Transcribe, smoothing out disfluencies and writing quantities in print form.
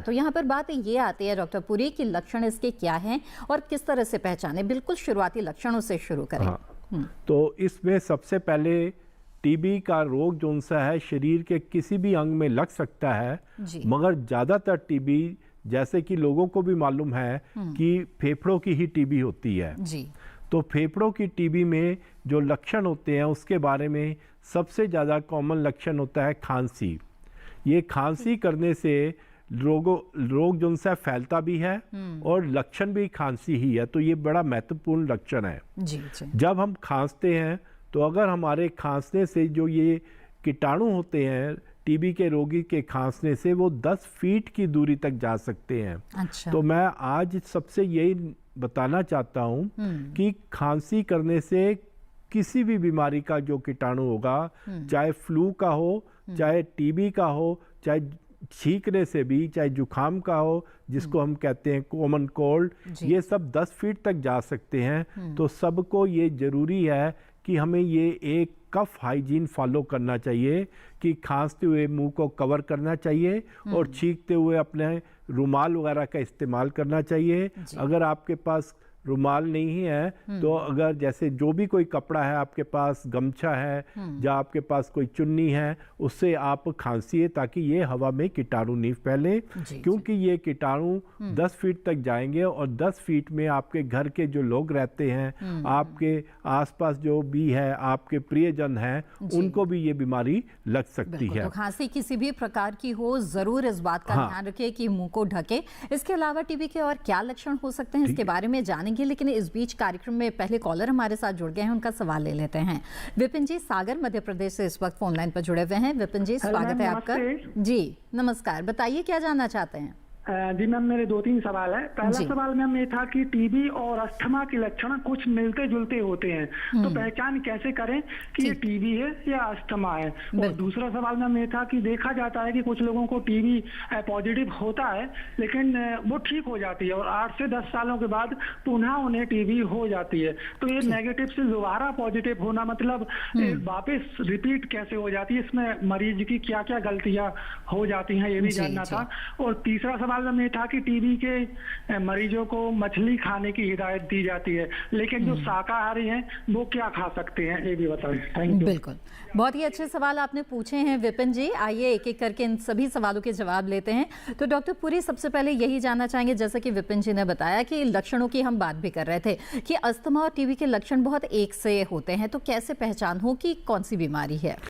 तो यहाँ पर बात ये आती है डॉक्टर पुरी कि लक्षण इसके क्या हैं और किस तरह से पहचाने। बिल्कुल शुरुआती लक्षणों से शुरू करें। तो इसमें सबसे पहले टीबी का रोग जो सा है शरीर के किसी भी अंग में लग सकता है, मगर ज़्यादातर टीबी जैसे कि लोगों को भी मालूम है कि फेफड़ों की ही टीबी होती है जी। तो फेफड़ों की टीबी में जो लक्षण होते हैं उसके बारे में सबसे ज़्यादा कॉमन लक्षण होता है खांसी। ये खांसी करने से रोग जो सा फैलता भी है और लक्षण भी खांसी ही है। तो ये बड़ा महत्वपूर्ण लक्षण है जी। जब हम खांसते हैं तो अगर हमारे खांसने से जो ये कीटाणु होते हैं टीबी के रोगी के खांसने से वो 10 फीट की दूरी तक जा सकते हैं। अच्छा। तो मैं आज सबसे यही बताना चाहता हूँ कि खांसी करने से किसी भी बीमारी का जो कीटाणु होगा, चाहे फ्लू का हो, चाहे टीबी का हो, चाहे छींकने से भी, चाहे जुखाम का हो जिसको हम कहते हैं कॉमन कोल्ड, ये सब 10 फीट तक जा सकते हैं। तो सबको ये जरूरी है कि हमें ये एक कफ हाइजीन फॉलो करना चाहिए कि खांसते हुए मुंह को कवर करना चाहिए और छींकते हुए अपने रुमाल वगैरह का इस्तेमाल करना चाहिए। अगर आपके पास रुमाल नहीं है तो अगर जैसे जो भी कोई कपड़ा है आपके पास, गमछा है या आपके पास कोई चुन्नी है, उससे आप खांसिए ताकि ये हवा में कीटाणु नहीं फैले, क्योंकि ये कीटाणु 10 फीट तक जाएंगे और 10 फीट में आपके घर के जो लोग रहते हैं, आपके आसपास जो भी है, आपके प्रियजन हैं, उनको भी ये बीमारी लग सकती है। तो खांसी किसी भी प्रकार की हो जरूर इस बात का ध्यान रखें कि मुंह को ढके। इसके अलावा टीबी के और क्या लक्षण हो सकते हैं इसके बारे में जानेंगे, लेकिन इस बीच कार्यक्रम में पहले कॉलर हमारे साथ जुड़ गए हैं, उनका सवाल ले लेते हैं। विपिन जी सागर मध्य प्रदेश से इस वक्त फोन लाइन पर जुड़े हुए हैं। विपिन जी स्वागत है आपका। जी नमस्कार, बताइए क्या जानना चाहते हैं। जी मैम, मेरे 2-3 सवाल है। पहला सवाल मैम ये था कि टीबी और अस्थमा के लक्षण कुछ मिलते जुलते होते हैं, तो पहचान कैसे करें कि ये टीबी है या अस्थमा है। और दूसरा सवाल मैम ये था कि देखा जाता है कि कुछ लोगों को टीबी पॉजिटिव होता है लेकिन वो ठीक हो जाती है और 8 से 10 सालों के बाद पुनः उन्हें टीबी हो जाती है। तो ये नेगेटिव से दोबारा पॉजिटिव होना मतलब वापस रिपीट कैसे हो जाती है, इसमें मरीज की क्या क्या गलतियां हो जाती हैं, ये भी जानना था। और तीसरा सवाल में था कि टीबी के मरीजों को मछली खाने की हिदायत दी जाती है, लेकिन जो शाकाहारी हैं वो क्या खा सकते हैं, ये भी बताएं। Thank you. बिल्कुल, बहुत ही अच्छे सवाल आपने पूछे हैं विपिन जी। आइए एक एक करके इन सभी सवालों के जवाब लेते हैं। तो डॉक्टर पुरी सबसे पहले यही जानना चाहेंगे, जैसा कि विपिन जी ने बताया कि लक्षणों की हम बात भी कर रहे थे कि अस्थमा और टीबी के लक्षण बहुत एक से होते हैं, तो कैसे पहचान हो कि कौन सी बीमारी है।